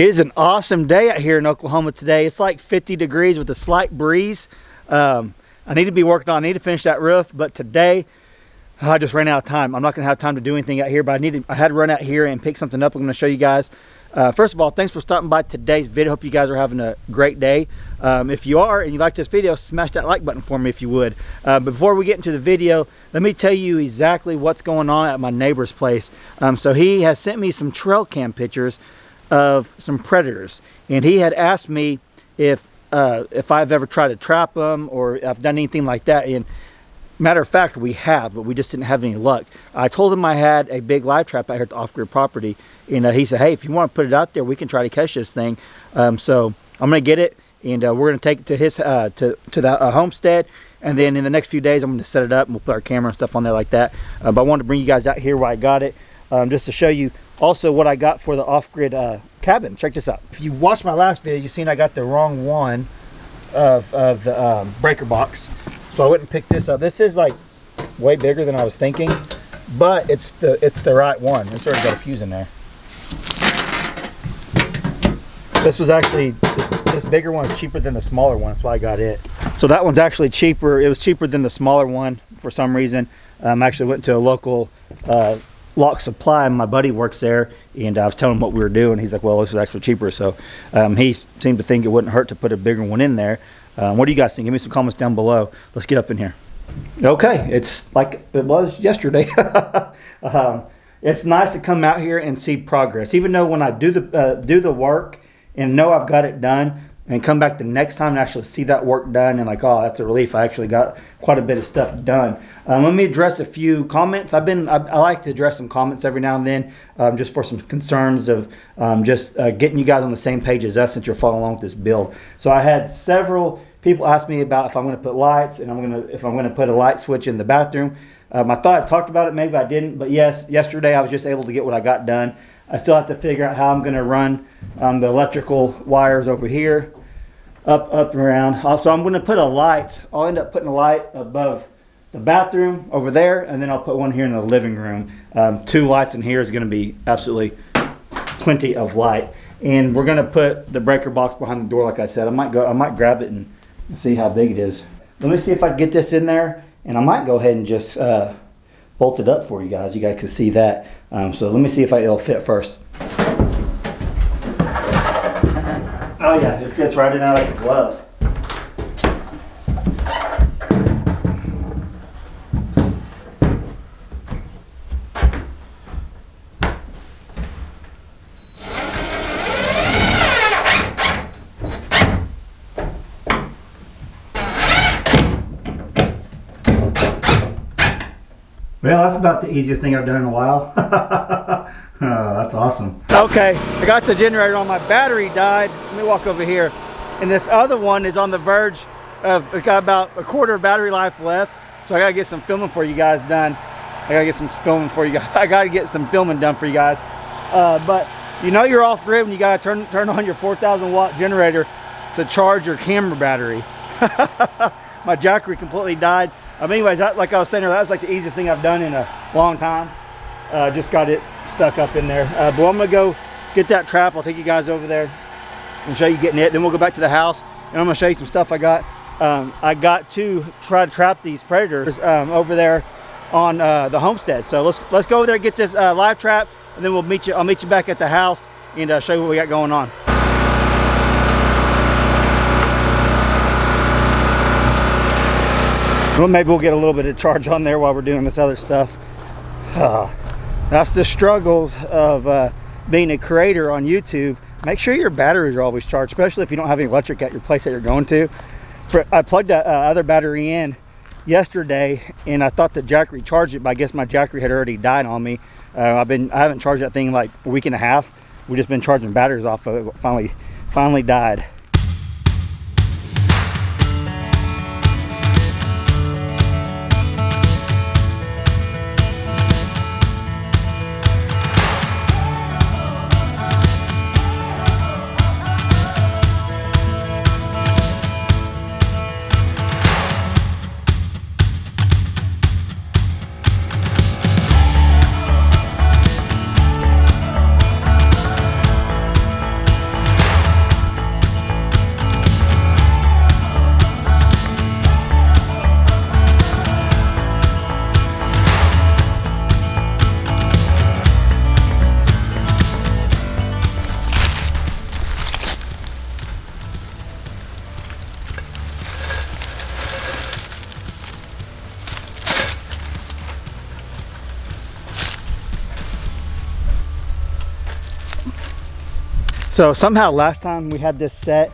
It is an awesome day out here in Oklahoma today. It's like 50 degrees with a slight breeze. I need to be working on, I need to finish that roof, but today I just ran out of time. I'm not gonna have time to do anything out here, but I had to run out here and pick something up. I'm gonna show you guys. First of all, thanks for stopping by today's video. Hope you guys are having a great day. If you are and you like this video, smash that like button for me if you would. But before we get into the video, let me tell you exactly what's going on at my neighbor's place. So he has sent me some trail cam pictures of some predators, and he had asked me if I've ever tried to trap them or I've done anything like that. And matter of fact, we have, but we just didn't have any luck. I told him I had a big live trap out here at the off-grid property, and he said, hey, if you want to put it out there, we can try to catch this thing. So I'm gonna get it, and we're gonna take it to his to the homestead, and then in the next few days I'm gonna set it up and we'll put our camera and stuff on there like that. But I wanted to bring you guys out here where I got it, just to show you also what I got for the off-grid cabin. Check this out. If you watched my last video, you've seen I got the wrong one of the breaker box, so I wouldn't pick this up. This is like way bigger than I was thinking, but it's the right one. It's already got a fuse in there. This was actually, this bigger one is cheaper than the smaller one. That's why I got it. So that one's actually cheaper. It was cheaper than the smaller one for some reason. Actually went to a local lock supply, and my buddy works there, and I was telling him what we were doing. He's like, well, this is actually cheaper. So he seemed to think it wouldn't hurt to put a bigger one in there. What do you guys think? Give me some comments down below. Let's get up in here. Okay, it's like it was yesterday. It's nice to come out here and see progress, even though when I do the work and know I've got it done, and come back the next time and actually see that work done, and like, oh, that's a relief. I actually got quite a bit of stuff done. Let me address a few comments. I like to address some comments every now and then, just for some concerns of getting you guys on the same page as us since you're following along with this build. So I had several people ask me about if I'm going to put lights, and if I'm going to put a light switch in the bathroom. I thought I talked about it, maybe I didn't, but yes, yesterday I was just able to get what I got done. I still have to figure out how I'm going to run the electrical wires over here, up and around. So I'm going to put a light. I'll end up putting a light above the bathroom over there, and then I'll put one here in the living room. 2 lights in here is going to be absolutely plenty of light. And we're going to put the breaker box behind the door, like I said. I might grab it and see how big it is. Let me see if I can get this in there, and I might go ahead and just bolt it up for you guys. You guys can see that. So let me see if it'll fit first. Oh yeah, it fits right in there like a glove. Well, that's about the easiest thing I've done in a while. Oh, that's awesome. Okay, I got the generator on. My battery died. Let me walk over here. And this other one is on the verge of, it's got about a quarter of battery life left. So I gotta get some filming for you guys done. I gotta get some filming for you guys. I gotta get some filming done for you guys. But you know you're off grid when you gotta turn on your 4,000 watt generator to charge your camera battery. My jackery completely died. Anyways, like I was saying, that was like the easiest thing I've done in a long time. Just got it stuck up in there. But I'm gonna go get that trap. I'll take you guys over there and show you getting it. Then we'll go back to the house, and I'm gonna show you some stuff I got. I got to try to trap these predators over there on the homestead. So let's go over there and get this live trap, and then I'll meet you back at the house and show you what we got going on. Well, maybe we'll get a little bit of charge on there while we're doing this other stuff. That's the struggles of being a creator on YouTube. Make sure your batteries are always charged, especially if you don't have any electric at your place that you're going to. I plugged that other battery in yesterday, and I thought the jack recharged it, but I guess my jackery had already died on me. I haven't charged that thing in like a week and a half. We've just been charging batteries off of it. Finally died. So somehow last time we had this set,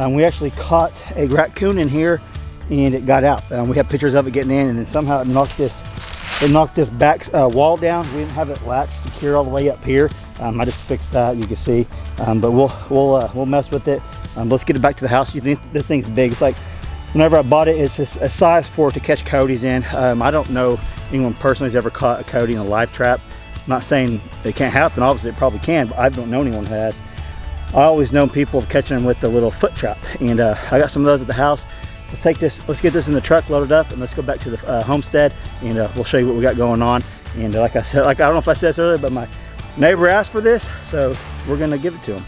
we actually caught a raccoon in here and it got out. We have pictures of it getting in, and then somehow it knocked this back wall down. We didn't have it latched secure all the way up here. I just fixed that, you can see. But we'll mess with it. Let's get it back to the house. You think this thing's big? It's like whenever I bought it, it's just a size 4 to catch coyotes in. I don't know anyone personally who's ever caught a coyote in a live trap. I'm not saying it can't happen. Obviously, it probably can, but I don't know anyone who has. I always know people catching them with the little foot trap, and I got some of those at the house. Let's get this in the truck, load it up, and let's go back to the homestead, and we'll show you what we got going on. And like I said, I don't know if I said this earlier, but my neighbor asked for this, so we're gonna give it to him.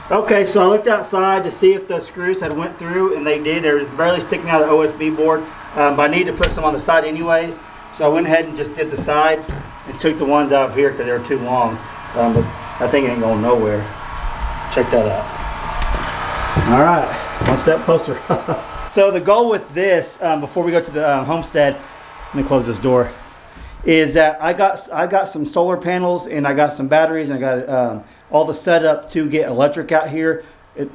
Okay, so I looked outside to see if those screws had went through, and they did. They were just barely sticking out of the OSB board, but I need to put some on the side anyways. So I went ahead and just did the sides and took the ones out of here because they were too long. But I think it ain't going nowhere. Check that out. All right, one step closer. So the goal with this, before we go to the homestead, let me close this door, is that I got some solar panels and I got some batteries and I got all the setup to get electric out here.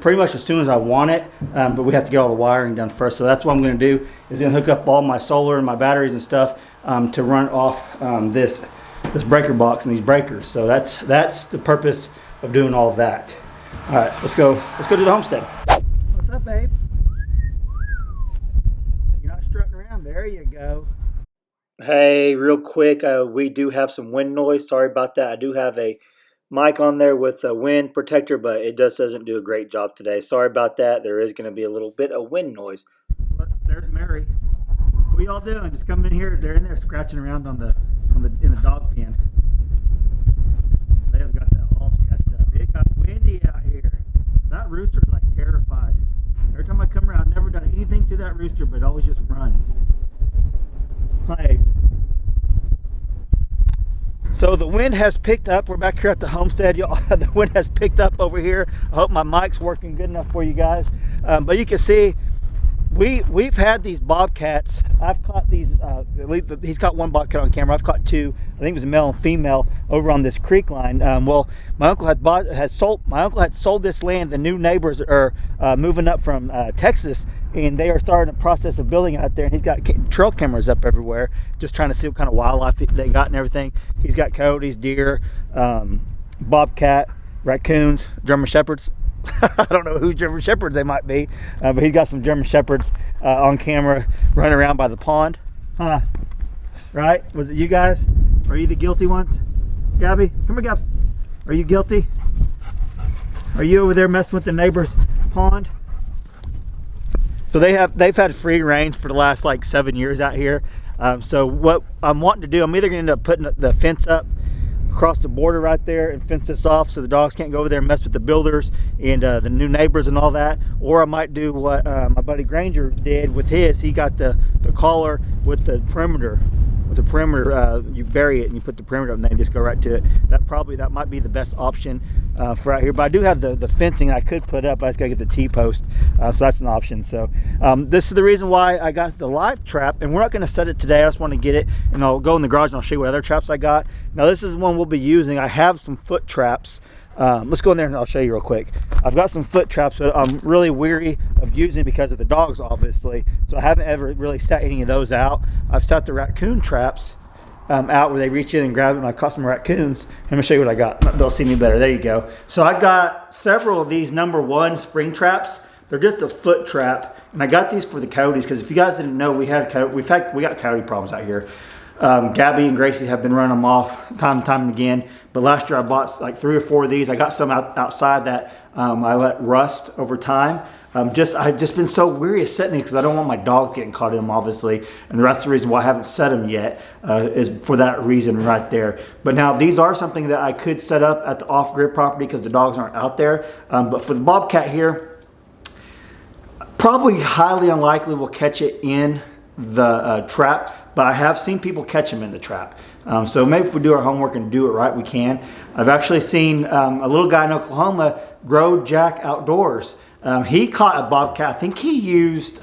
Pretty much as soon as I want it, but we have to get all the wiring done first. So that's what I'm going to do, is going to hook up all my solar and my batteries and stuff to run off this breaker box and these breakers. So that's the purpose of doing all of that. All right, let's go to the homestead. What's up, babe? You're not strutting around. There you go. Hey, real quick, we do have some wind noise. Sorry about that. I do have a mic on there with a wind protector, but it just doesn't do a great job today. Sorry about that. There is going to be a little bit of wind noise. But there's Mary. What y'all doing? Just coming in here. They're in there scratching around in the dog pen. They've got that all scratched up. It got windy out here. That rooster's like terrified. Every time I come around, I've never done anything to that rooster, but it always just runs. Hi. So the wind has picked up. We're back here at the homestead, y'all. The wind has picked up over here. I hope my mic's working good enough for you guys. But you can see we've had these bobcats. I've caught these. He's caught one bobcat on camera. I've caught two. I think it was a male and female over on this creek line. Well, my uncle had sold this land. The new neighbors are moving up from Texas, and they are starting a process of building out there. And he's got trail cameras up everywhere, just trying to see what kind of wildlife they got and everything. He's got coyotes, deer, bobcat, raccoons, German shepherds. I don't know who German shepherds they might be, but he's got some German shepherds on camera running around by the pond. Huh? Right? Was it you guys? Are you the guilty ones? Gabby, come here, Gabs. Are you guilty? Are you over there messing with the neighbor's pond? So they've had free range for the last like 7 years out here. So what I'm wanting to do, I'm either going to end up putting the fence up across the border right there and fence this off so the dogs can't go over there and mess with the builders and the new neighbors and all that, or I might do what my buddy Granger did with his. He got the collar with the perimeter. You bury it and you put the perimeter up and then just go right to it. That might be the best option for out here. But I do have the fencing I could put up. I just gotta get the T-post, so that's an option. So this is the reason why I got the live trap, and we're not gonna set it today. I just want to get it, and I'll go in the garage and I'll show you what other traps I got. Now this is one we'll be using. I have some foot traps. Let's go in there and I'll show you real quick. I've got some foot traps that I'm really weary of using because of the dogs, obviously. So I haven't ever really set any of those out. I've set the raccoon traps out where they reach in and grab it, and I caught some raccoons. Let me show you what I got. They'll see me better. There you go. So I got several of these #1 spring traps. They're just a foot trap, and I got these for the coyotes because if you guys didn't know, we got coyote problems out here. Gabby and Gracie have been running them off time and time again. But last year I bought like 3 or 4 of these. I got some outside that I let rust over time. I've just been so weary of setting these because I don't want my dog getting caught in them, obviously. And that's the reason why I haven't set them yet, is for that reason right there. But now these are something that I could set up at the off-grid property because the dogs aren't out there. But for the bobcat here, probably highly unlikely we'll catch it in the trap. But I have seen people catch them in the trap. So maybe if we do our homework and do it right, we can. I've actually seen a little guy in Oklahoma, Grow Jack Outdoors. He caught a bobcat. I think he used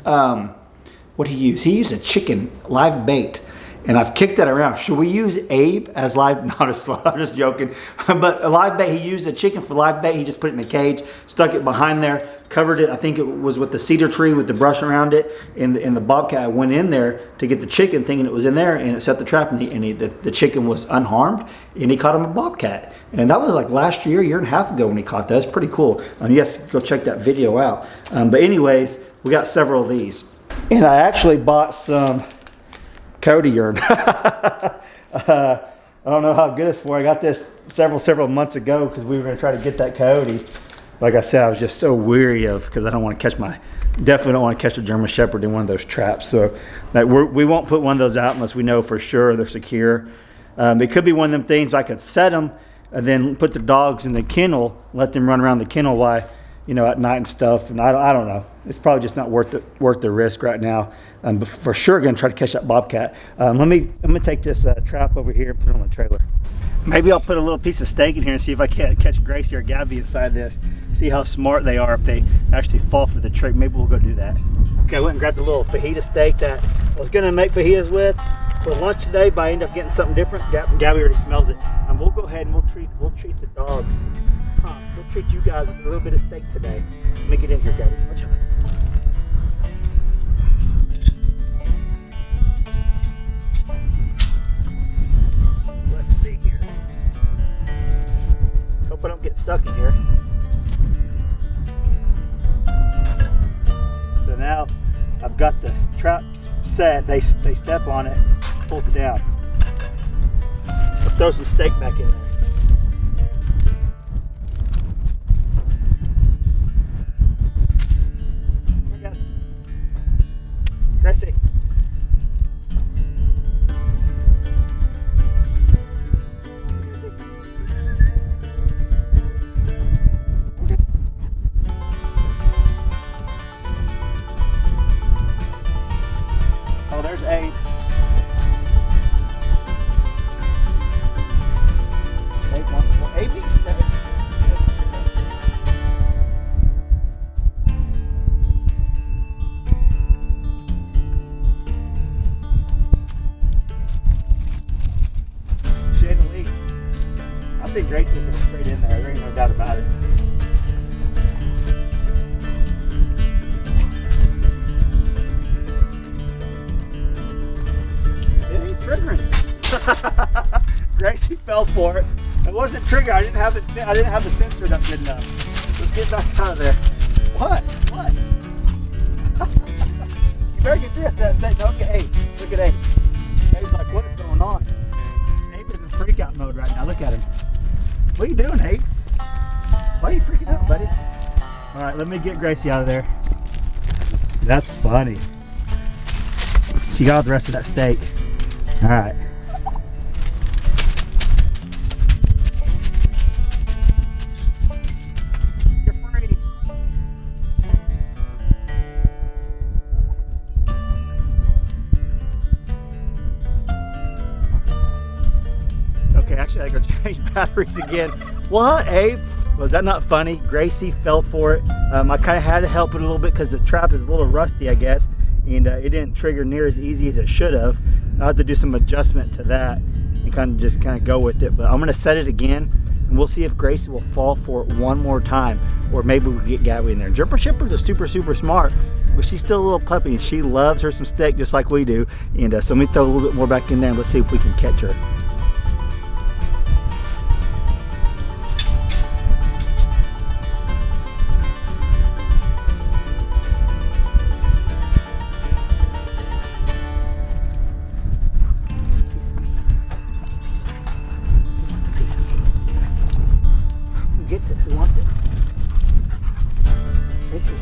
what he used. He used a chicken live bait. And I've kicked that around. Should we use Abe as live? No, I'm just joking. But a live bait, he used a chicken for live bait. He just put it in a cage, stuck it behind there, covered it. I think it was with the cedar tree with the brush around it. And the bobcat went in there to get the chicken, thinking it was in there, and it set the trap. And the chicken was unharmed, and he caught him a bobcat. And that was like last year and a half ago when he caught that. It's pretty cool. You guys go check that video out. But anyways, we got several of these, and I actually bought some coyote urine. I don't know how good it's for. I got this several months ago because we were going to try to get that coyote. Like I said, I was just so weary of, because I don't want to catch definitely don't want to catch a German Shepherd in one of those traps. So like, we won't put one of those out unless we know for sure they're secure. It could be one of them things I could set them and then put the dogs in the kennel, let them run around the kennel while, at night and stuff. And I don't know. It's probably just not worth the risk right now. But for sure, going to try to catch that bobcat. I'm gonna take this trap over here and put it on the trailer. Maybe I'll put a little piece of steak in here and see if I can't catch Gracie or Gabby inside this. See how smart they are if they actually fall for the trick. Maybe we'll go do that. Okay, I went and grabbed a little fajita steak that I was gonna make fajitas with for lunch today, but I ended up getting something different. Gabby already smells it. We'll go ahead and we'll treat the dogs. We'll treat you guys with a little bit of steak today. Let me get in here, Gabby. Watch out. Let's see here. Hope I don't get stuck in here. So now I've got the traps set. They step on it, pulls it down. Let's throw some steak back in there. Gracie. Oh, there's Abe. Abe needs steak. I think Gracie will go straight in there. There ain't no doubt about it. It ain't triggering. Gracie fell for it. It wasn't trigger. I didn't have the sensor up good enough. Let's get back out of there. What? You better get this. Don't get Abe. Look at Abe. Abe's like, what is going on? Abe is in freak out mode right now. Look at him. What are you doing, Abe? Why are you freaking out, buddy? All right, let me get Gracie out of there. That's funny. She got the rest of that steak. All right. You're free. Okay, actually I gotta go change batteries again. What, Abe? Was that not funny? Gracie fell for it. I kind of had to help it a little bit because the trap is a little rusty, I guess, and it didn't trigger near as easy as it should have. I'll have to do some adjustment to that and kind of go with it. But I'm gonna set it again, and we'll see if Gracie will fall for it one more time, or maybe we'll get Gabby in there. German Shepherds are super smart, but she's still a little puppy, and she loves her some steak just like we do. And so let me throw a little bit more back in there, and let's see if we can catch her. Who wants it? Gracie.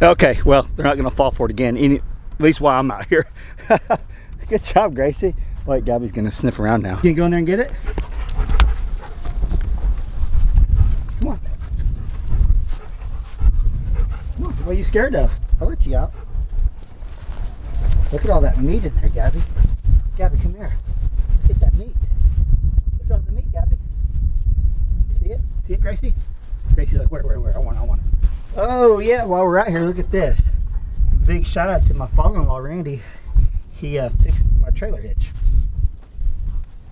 Okay, well, they're not gonna fall for it again, at least while I'm out here. Good job, Gracie. Wait, Gabby's gonna sniff around now. You can go in there and get it? Come on. Come on, what are you scared of? I'll let you out. Look at all that meat in there, Gabby. Gabby, come here. Look at that meat. Look at all the meat, Gabby. You see it? See it, Gracie? Gracie's like, where? I want it. Oh, yeah, while we're out here, look at this. Big shout out to my father-in-law, Randy. He fixed my trailer hitch.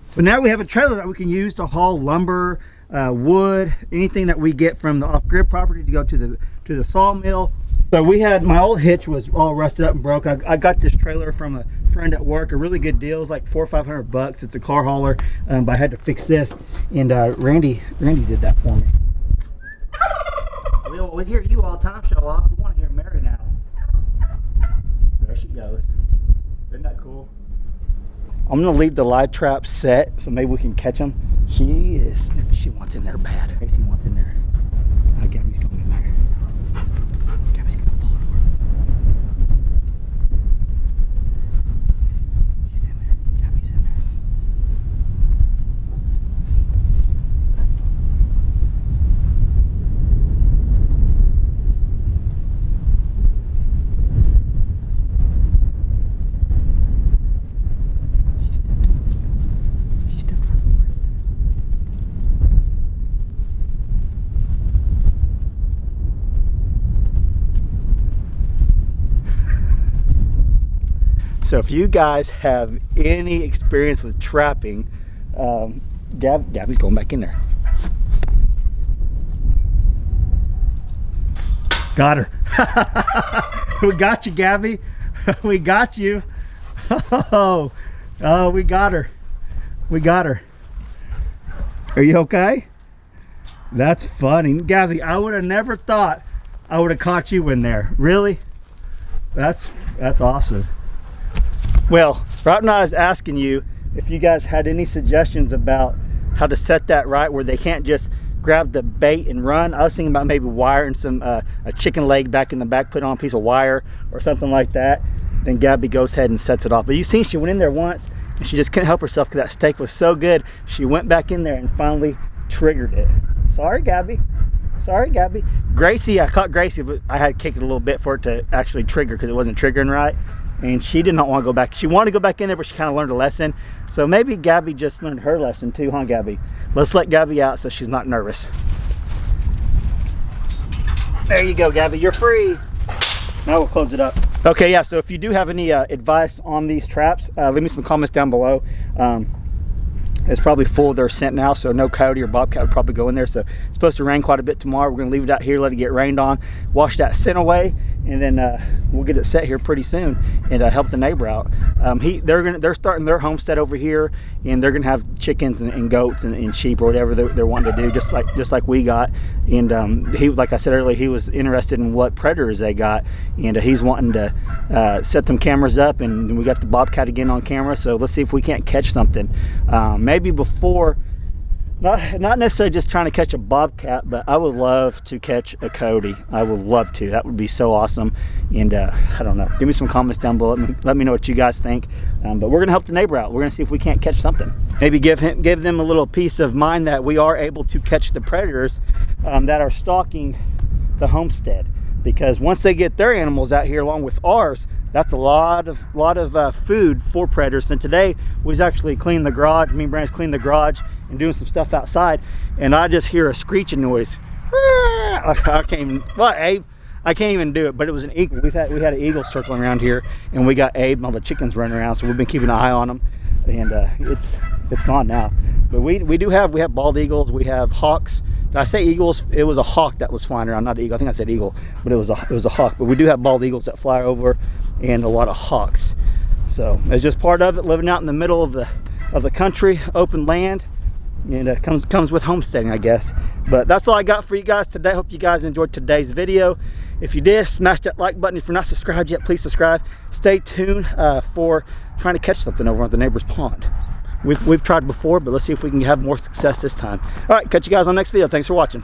So now we have a trailer that we can use to haul lumber, wood, anything that we get from the off-grid property to go to the sawmill. So we had, my old hitch was all rusted up and broke. I got this trailer from a friend at work, a really good deal. It was like $400 or $500. It's a car hauler, but I had to fix this, and Randy did that for me. We hear you all the time show off. We want to hear Mary now. There she goes. Isn't that cool? I'm gonna leave the live trap set so maybe we can catch them. She wants in there bad. Gracie wants in there. Gabby's going in there. Gabby's gonna fall for it. She's in there. Gabby's in there. So if you guys have any experience with trapping, Gabby's going back in there. Got her. We got you, Gabby. We got you. Oh, we got her. We got her. Are you okay? That's funny. Gabby, I would have never thought I would have caught you in there. Really? That's awesome. Well, right now I was asking you if you guys had any suggestions about how to set that right where they can't just grab the bait and run. I was thinking about maybe wiring some a chicken leg back in the back, put on a piece of wire or something like that. Then Gabby goes ahead and sets it off. But you seen she went in there once and she just couldn't help herself because that steak was so good. She went back in there and finally triggered it. Sorry, Gabby. Sorry, Gabby. Gracie, I caught Gracie, but I had to kick it a little bit for it to actually trigger because it wasn't triggering right. And she did not want to go back. She wanted to go back in there, but she kind of learned a lesson. So maybe Gabby just learned her lesson too, huh, Gabby? Let's let Gabby out so she's not nervous. There you go, Gabby. You're free. Now we'll close it up. Okay, yeah, so if you do have any advice on these traps, leave me some comments down below. It's probably full of their scent now, so no coyote or bobcat would probably go in there. So it's supposed to rain quite a bit tomorrow. We're going to leave it out here, let it get rained on, wash that scent away, and then we'll get it set here pretty soon and help the neighbor out. They're starting their homestead over here, and they're going to have chickens and goats and sheep or whatever they're wanting to do, just like we got. And he, like I said earlier, he was interested in what predators they got, and he's wanting to set them cameras up, and we got the bobcat again on camera. So let's see if we can't catch something. Maybe before, not necessarily just trying to catch a bobcat, but I would love to catch a coyote. I would love to. That would be so awesome. And I don't know. Give me some comments down below. Let me know what you guys think. But we're gonna help the neighbor out. We're gonna see if we can't catch something. Maybe give them a little peace of mind that we are able to catch the predators that are stalking the homestead. Because once they get their animals out here along with ours, that's a lot of food for predators. And today we was actually cleaning the garage. Me and Brandon's cleaning the garage and doing some stuff outside, and I just hear a screeching noise. I can't even do it, but it was an eagle. We had an eagle circling around here, and we got Abe and all the chickens running around, so we've been keeping an eye on them, and it's gone now. But we have bald eagles, we have hawks. Did I say eagles? It was a hawk that was flying around, not an eagle. I think I said eagle, but it was a hawk. But we do have bald eagles that fly over, and a lot of hawks. So it's just part of it, living out in the middle of the country, open land, and it comes with homesteading, I guess. But that's all I got for you guys today. Hope you guys enjoyed today's video. If you did, smash that like button. If you're not subscribed yet, please subscribe. Stay tuned for trying to catch something over at the neighbor's pond. We've tried before, but let's see if we can have more success this time. All right, catch you guys on the next video. Thanks for watching.